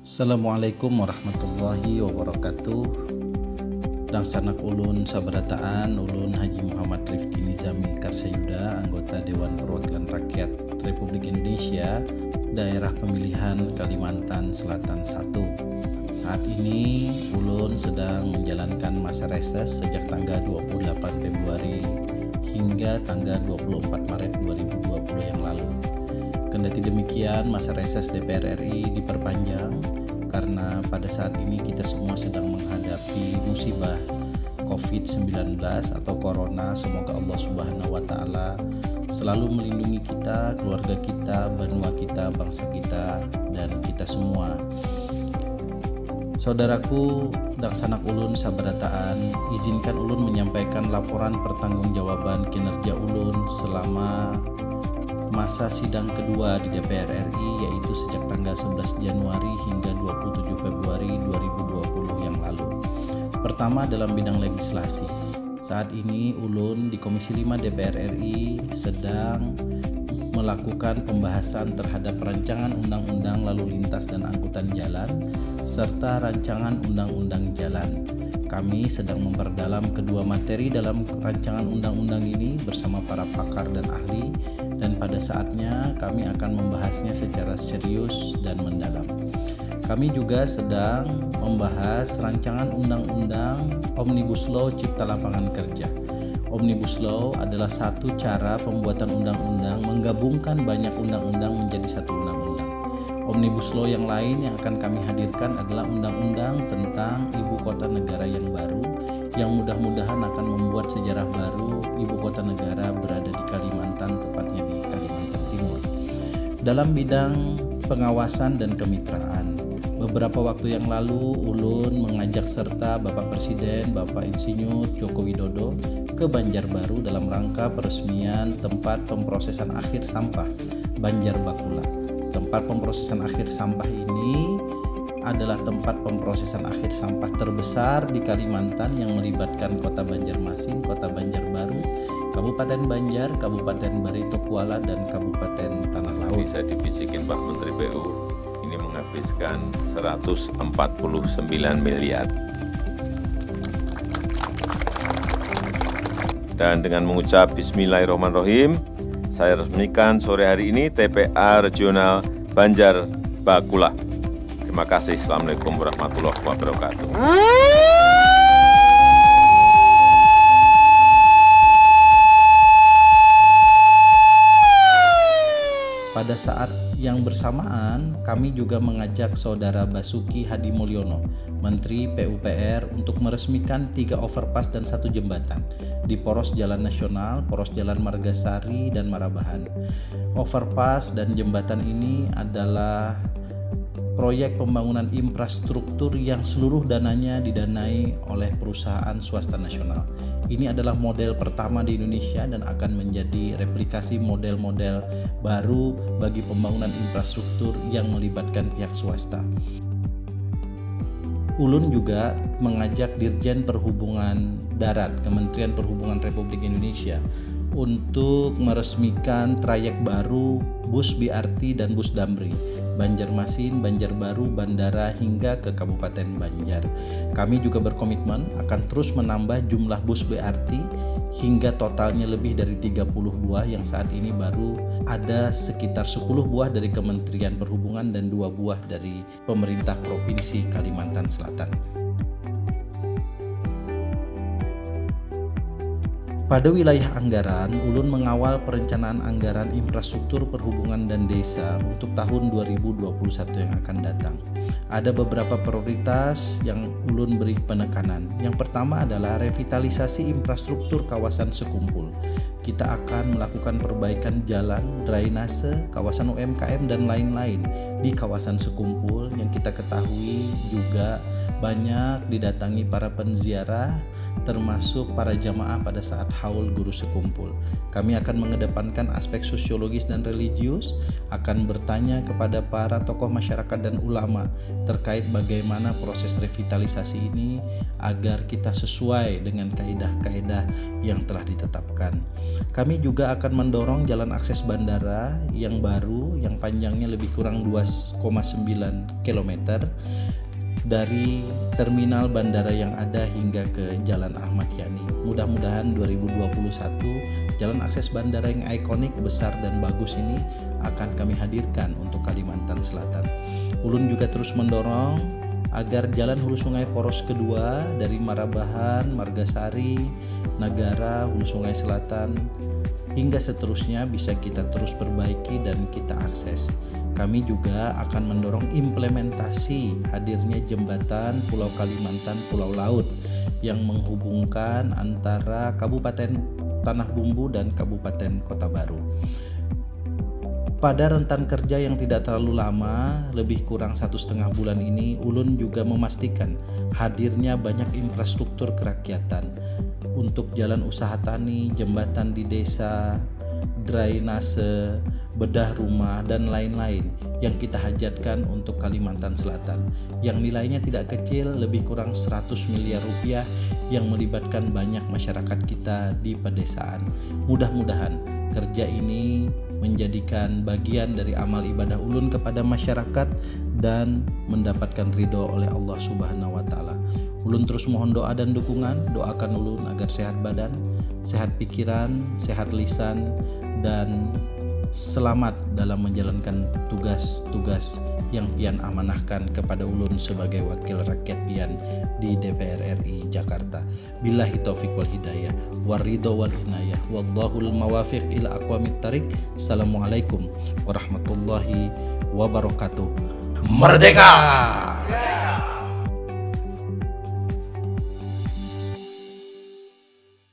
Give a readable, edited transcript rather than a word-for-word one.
Assalamualaikum warahmatullahi wabarakatuh. Dan sanak ulun sabarataan ulun Haji Muhammad Rifki Nizami Karsayuda, anggota Dewan Perwakilan Rakyat Republik Indonesia, Daerah Pemilihan Kalimantan Selatan 1. Saat ini ulun sedang menjalankan masa reses sejak tanggal 28 Februari hingga tanggal 24 Maret 2020 yang lalu. Kendati demikian, masa reses DPR RI diperpanjang karena pada saat ini kita semua sedang menghadapi musibah COVID-19 atau Corona. Semoga Allah Subhanahu wa Ta'ala selalu melindungi kita, keluarga kita, benua kita, bangsa kita, dan kita semua. Saudaraku dan sanak ulun sabarataan, izinkan ulun menyampaikan laporan pertanggungjawaban kinerja ulun selama masa sidang kedua di DPR RI, yaitu sejak tanggal 11 Januari hingga 27 Februari 2020 yang lalu. Pertama, dalam bidang legislasi. Saat ini ulun di Komisi 5 DPR RI sedang melakukan pembahasan terhadap rancangan undang-undang lalu lintas dan angkutan jalan serta rancangan undang-undang jalan. Kami sedang memperdalam kedua materi dalam rancangan undang-undang ini bersama para pakar dan ahli, dan pada saatnya kami akan membahasnya secara serius dan mendalam. Kami juga sedang membahas rancangan undang-undang Omnibus Law Cipta Lapangan Kerja. Omnibus Law adalah satu cara pembuatan undang-undang menggabungkan banyak undang-undang menjadi satu undang-undang. Omnibus Law yang lain yang akan kami hadirkan adalah undang-undang tentang ibu kota negara yang baru, yang mudah-mudahan akan membuat sejarah baru ibu kota negara berada di Kalimantan, tepatnya di Kalimantan Timur. Dalam bidang pengawasan dan kemitraan, beberapa waktu yang lalu ulun mengajak serta Bapak Presiden, Bapak Insinyur Joko Widodo ke Banjarbaru dalam rangka peresmian tempat pemrosesan akhir sampah Banjar Bakula. Tempat pemrosesan akhir sampah ini adalah tempat pemrosesan akhir sampah terbesar di Kalimantan yang melibatkan Kota Banjarmasin, Kota Banjarbaru, Kabupaten Banjar, Kabupaten Barito Kuala, dan Kabupaten Tanah Laut. Bisa dibisikin Pak Menteri PU, ini menghabiskan 149 miliar. Dan dengan mengucap Bismillahirrahmanirrahim, saya resmikan sore hari ini TPA Regional Banjar Bakula. Terima kasih. Assalamualaikum warahmatullahi wabarakatuh. Pada saat yang bersamaan, kami juga mengajak Saudara Basuki Hadi Mulyono, Menteri PUPR, untuk meresmikan 3 overpass dan 1 jembatan di poros jalan nasional, poros jalan Margasari dan Marabahan. Overpass dan jembatan ini adalah proyek pembangunan infrastruktur yang seluruh dananya didanai oleh perusahaan swasta nasional. Ini adalah model pertama di Indonesia dan akan menjadi replikasi model-model baru bagi pembangunan infrastruktur yang melibatkan pihak swasta. Ulun juga mengajak Dirjen Perhubungan Darat Kementerian Perhubungan Republik Indonesia untuk meresmikan trayek baru bus BRT dan bus Damri Banjarmasin, Banjarbaru, Bandara hingga ke Kabupaten Banjar. Kami juga berkomitmen akan terus menambah jumlah bus BRT hingga totalnya lebih dari 30 buah, yang saat ini baru ada sekitar 10 buah dari Kementerian Perhubungan dan 2 buah dari pemerintah Provinsi Kalimantan Selatan. Pada wilayah anggaran, ulun mengawal perencanaan anggaran infrastruktur perhubungan dan desa untuk tahun 2021 yang akan datang. Ada beberapa prioritas yang ulun beri penekanan. Yang pertama adalah revitalisasi infrastruktur kawasan sekumpul. Kita akan melakukan perbaikan jalan, drainase, kawasan UMKM dan lain-lain di kawasan sekumpul yang kita ketahui juga banyak didatangi para penziarah, termasuk para jamaah pada saat haul guru sekumpul. Kami akan mengedepankan aspek sosiologis dan religius, akan bertanya kepada para tokoh masyarakat dan ulama terkait bagaimana proses revitalisasi ini agar kita sesuai dengan kaidah-kaidah yang telah ditetapkan. Kami juga akan mendorong jalan akses bandara yang baru yang panjangnya lebih kurang 2,9 km dari terminal bandara yang ada hingga ke Jalan Ahmad Yani. Mudah-mudahan 2021 jalan akses bandara yang ikonik, besar dan bagus ini akan kami hadirkan untuk Kalimantan Selatan. Ulun juga terus mendorong agar jalan hulu sungai poros kedua dari Marabahan, Margasari, Nagara, hulu sungai selatan hingga seterusnya bisa kita terus perbaiki dan kita akses. Kami juga akan mendorong implementasi hadirnya jembatan Pulau Kalimantan Pulau Laut yang menghubungkan antara Kabupaten Tanah Bumbu dan Kabupaten Kota Baru. Pada rentan kerja yang tidak terlalu lama, lebih kurang 1,5 bulan ini, Ulun juga memastikan hadirnya banyak infrastruktur kerakyatan untuk jalan usaha tani, jembatan di desa, drainase, bedah rumah, dan lain-lain yang kita hajatkan untuk Kalimantan Selatan yang nilainya tidak kecil, lebih kurang 100 miliar rupiah yang melibatkan banyak masyarakat kita di pedesaan. Mudah-mudahan kerja ini menjadikan bagian dari amal ibadah ulun kepada masyarakat dan mendapatkan ridho oleh Allah Subhanahu wa Ta'ala. Ulun terus mohon doa dan dukungan. Doakan ulun agar sehat badan, sehat pikiran, sehat lisan, dan selamat dalam menjalankan tugas-tugas yang pian amanahkan kepada ulun sebagai wakil rakyat pian di DPR RI Jakarta. Billahi taufiq wal hidayah waridho wal inayah wallahul mawafiq ila aqwamit thariq. Assalamualaikum warahmatullahi wabarakatuh. Merdeka!